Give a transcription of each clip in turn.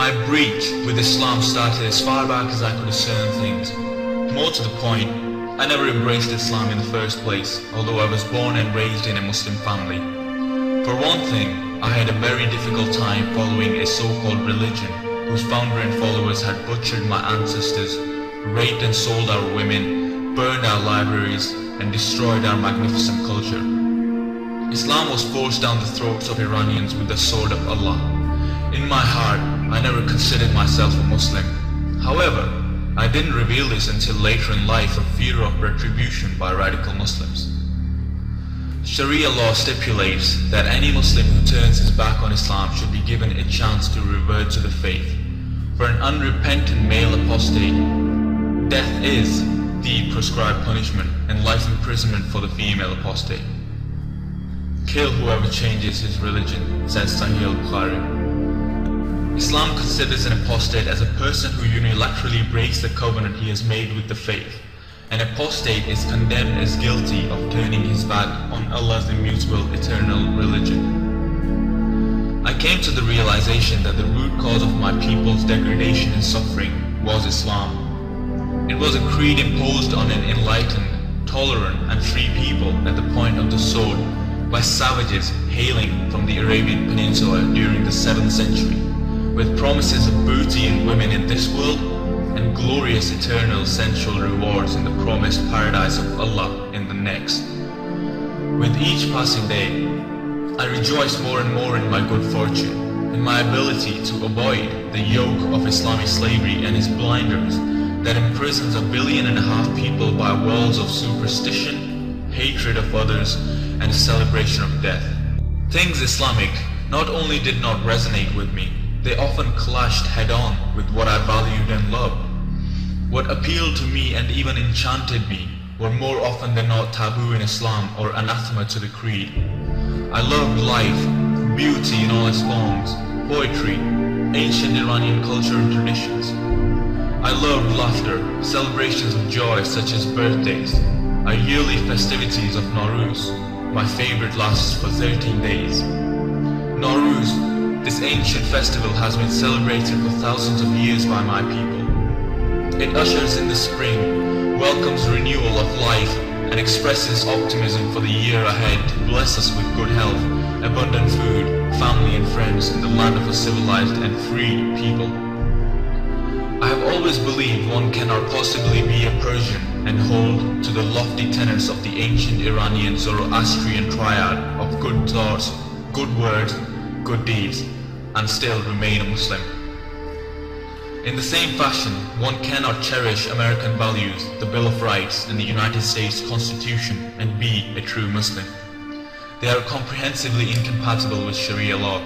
My breach with Islam started as far back as I could discern things. More to the point, I never embraced Islam in the first place, although I was born and raised in a Muslim family. For one thing, I had a very difficult time following a so-called religion whose founder and followers had butchered my ancestors, raped and sold our women, burned our libraries, and destroyed our magnificent culture. Islam was forced down the throats of Iranians with the sword of Allah. In my heart, I never considered myself a Muslim. However, I didn't reveal this until later in life for fear of retribution by radical Muslims. Sharia law stipulates that any Muslim who turns his back on Islam should be given a chance to revert to the faith. For an unrepentant male apostate, death is the prescribed punishment and life imprisonment for the female apostate. Kill whoever changes his religion, says Sahih al-Bukhari. Islam considers an apostate as a person who unilaterally breaks the covenant he has made with the faith. An apostate is condemned as guilty of turning his back on Allah's immutable eternal religion. I came to the realization that the root cause of my people's degradation and suffering was Islam. It was a creed imposed on an enlightened, tolerant and free people at the point of the sword by savages hailing from the Arabian Peninsula during the 7th century, with promises of booty and women in this world and glorious eternal sensual rewards in the promised paradise of Allah in the next. With each passing day, I rejoice more and more in my good fortune, in my ability to avoid the yoke of Islamic slavery and its blinders that imprisons 1.5 billion people by walls of superstition, hatred of others, and celebration of death. Things Islamic not only did not resonate with me, they often clashed head-on with what I valued and loved. What appealed to me and even enchanted me were more often than not taboo in Islam or anathema to the creed. I loved life, beauty in all its forms, poetry, ancient Iranian culture and traditions. I loved laughter, celebrations of joy such as birthdays, our yearly festivities of Nowruz. My favorite lasts for 13 days. Nowruz, this ancient festival has been celebrated for thousands of years by my people. It ushers in the spring, welcomes renewal of life, and expresses optimism for the year ahead to bless us with good health, abundant food, family and friends in the land of a civilized and free people. I have always believed one cannot possibly be a Persian and hold to the lofty tenets of the ancient Iranian Zoroastrian triad of good thoughts, good words, good deeds, and still remain a Muslim. In the same fashion, one cannot cherish American values, the Bill of Rights, and the United States Constitution and be a true Muslim. They are comprehensively incompatible with Sharia law.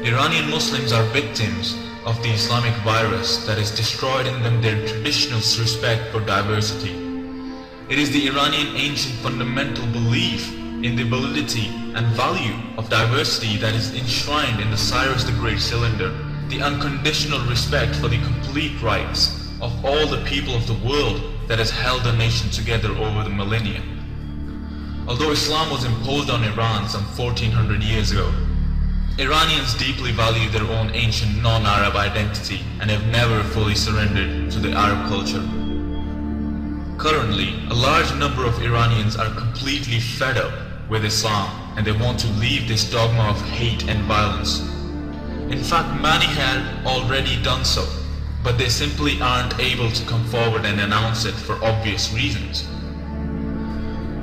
Iranian Muslims are victims of the Islamic virus that has destroyed in them their traditional respect for diversity. It is the Iranian ancient fundamental belief in the validity and value of diversity that is enshrined in the Cyrus the Great Cylinder, the unconditional respect for the complete rights of all the people of the world that has held the nation together over the millennia. Although Islam was imposed on Iran some 1400 years ago, Iranians deeply value their own ancient non-Arab identity and have never fully surrendered to the Arab culture. Currently, a large number of Iranians are completely fed up with Islam and they want to leave this dogma of hate and violence. In fact, many had already done so, but they simply aren't able to come forward and announce it for obvious reasons.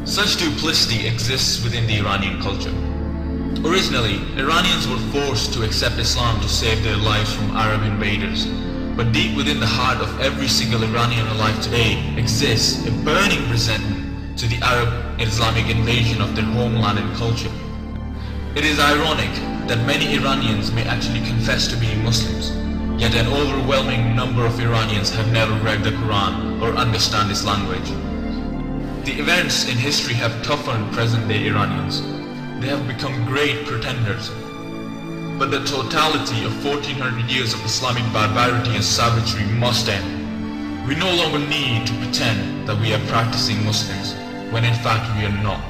Such duplicity exists within the Iranian culture. Originally, Iranians were forced to accept Islam to save their lives from Arab invaders, but deep within the heart of every single Iranian alive today exists a burning resentment to the Arab Islamic invasion of their homeland and culture. It is ironic that many Iranians may actually confess to being Muslims, yet an overwhelming number of Iranians have never read the Quran or understand its language. The events in history have toughened present-day Iranians. They have become great pretenders. But the totality of 1400 years of Islamic barbarity and savagery must end. We no longer need to pretend that we are practicing Muslims, when in fact we are not.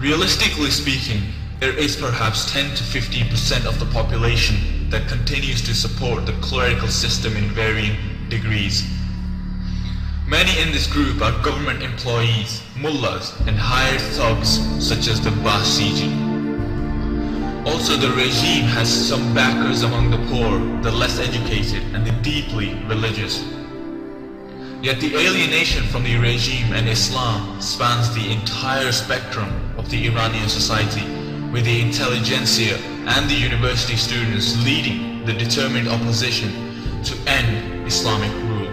Realistically speaking, there is perhaps 10 to 15% of the population that continues to support the clerical system in varying degrees. Many in this group are government employees, mullahs, and hired thugs such as the Basiji. Also, the regime has some backers among the poor, the less educated, and the deeply religious. Yet the alienation from the regime and Islam spans the entire spectrum of the Iranian society, with the intelligentsia and the university students leading the determined opposition to end Islamic rule.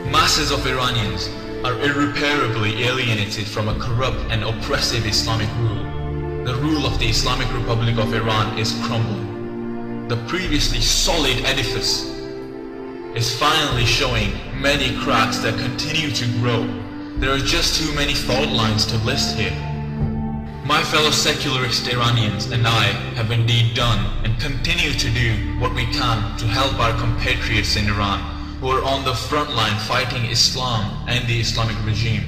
Masses of Iranians are irreparably alienated from a corrupt and oppressive Islamic rule. The rule of the Islamic Republic of Iran is crumbling. The previously solid edifice is finally showing many cracks that continue to grow. There are just too many fault lines to list here. My fellow secularist Iranians and I have indeed done and continue to do what we can to help our compatriots in Iran who are on the front line fighting Islam and the Islamic regime.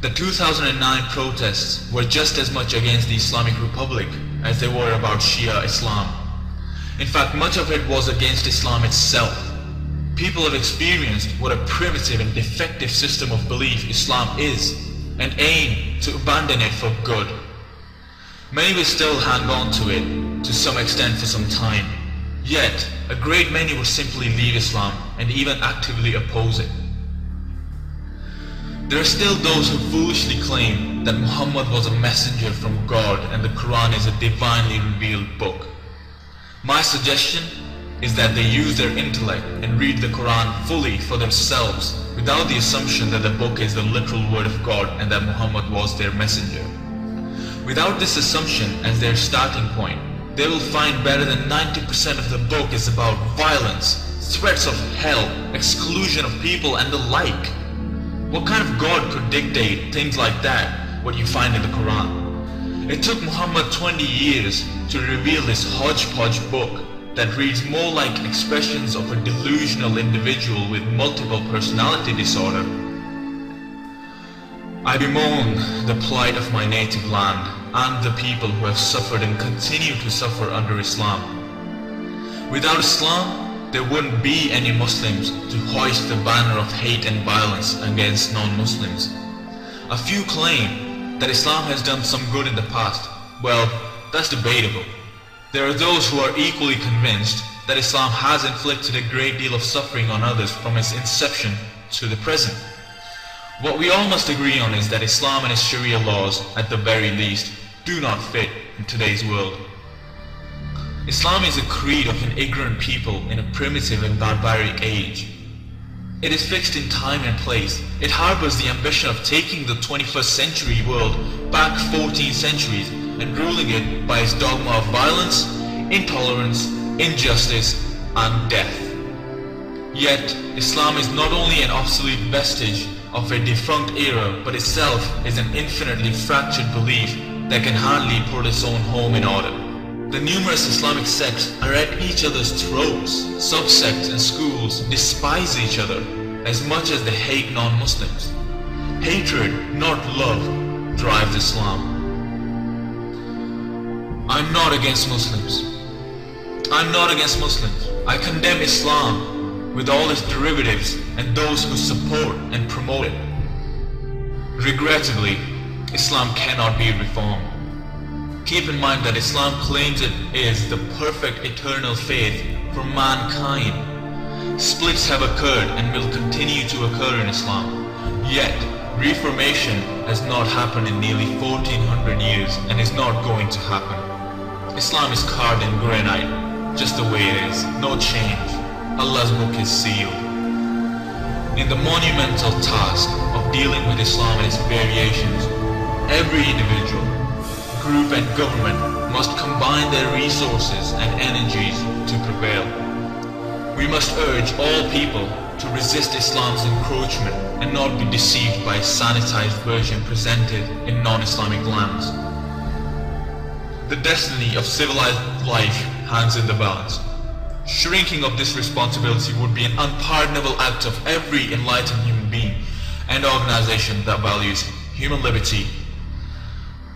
The 2009 protests were just as much against the Islamic Republic as they were about Shia Islam. In fact, much of it was against Islam itself. People have experienced what a primitive and defective system of belief Islam is and aim to abandon it for good. Many will still hang on to it to some extent for some time. Yet, a great many will simply leave Islam and even actively oppose it. There are still those who foolishly claim that Muhammad was a messenger from God and the Quran is a divinely revealed book. My suggestion is that they use their intellect and read the Quran fully for themselves without the assumption that the book is the literal word of God and that Muhammad was their messenger. Without this assumption as their starting point, they will find better than 90% of the book is about violence, threats of hell, exclusion of people, and the like. What kind of God could dictate things like that, what you find in the Quran? It took Muhammad 20 years to reveal this hodgepodge book that reads more like expressions of a delusional individual with multiple personality disorder. I bemoan the plight of my native land and the people who have suffered and continue to suffer under Islam. Without Islam, there wouldn't be any Muslims to hoist the banner of hate and violence against non-Muslims. A few claim that Islam has done some good in the past. Well, that's debatable. There are those who are equally convinced that Islam has inflicted a great deal of suffering on others from its inception to the present. What we all must agree on is that Islam and its Sharia laws, at the very least, do not fit in today's world. Islam is a creed of an ignorant people in a primitive and barbaric age. It is fixed in time and place. It harbors the ambition of taking the 21st century world back 14 centuries and ruling it by its dogma of violence, intolerance, injustice, and death. Yet, Islam is not only an obsolete vestige of a defunct era, but itself is an infinitely fractured belief that can hardly put its own home in order. The numerous Islamic sects are at each other's throats. Subsects and schools despise each other as much as they hate non-Muslims. Hatred, not love, drives Islam. I'm not against Muslims. I'm not against Muslims. I condemn Islam with all its derivatives and those who support and promote it. Regrettably, Islam cannot be reformed. Keep in mind that Islam claims it is the perfect eternal faith for mankind. Splits have occurred and will continue to occur in Islam. Yet, reformation has not happened in nearly 1400 years and is not going to happen. Islam is carved in granite, just the way it is, no change. Allah's book is sealed. In the monumental task of dealing with Islam and its variations, every individual, group and government must combine their resources and energies to prevail. We must urge all people to resist Islam's encroachment and not be deceived by a sanitized version presented in non-Islamic lands. The destiny of civilized life hangs in the balance. Shrinking of this responsibility would be an unpardonable act of every enlightened human being and organization that values human liberty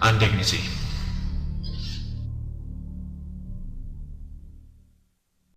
and dignity.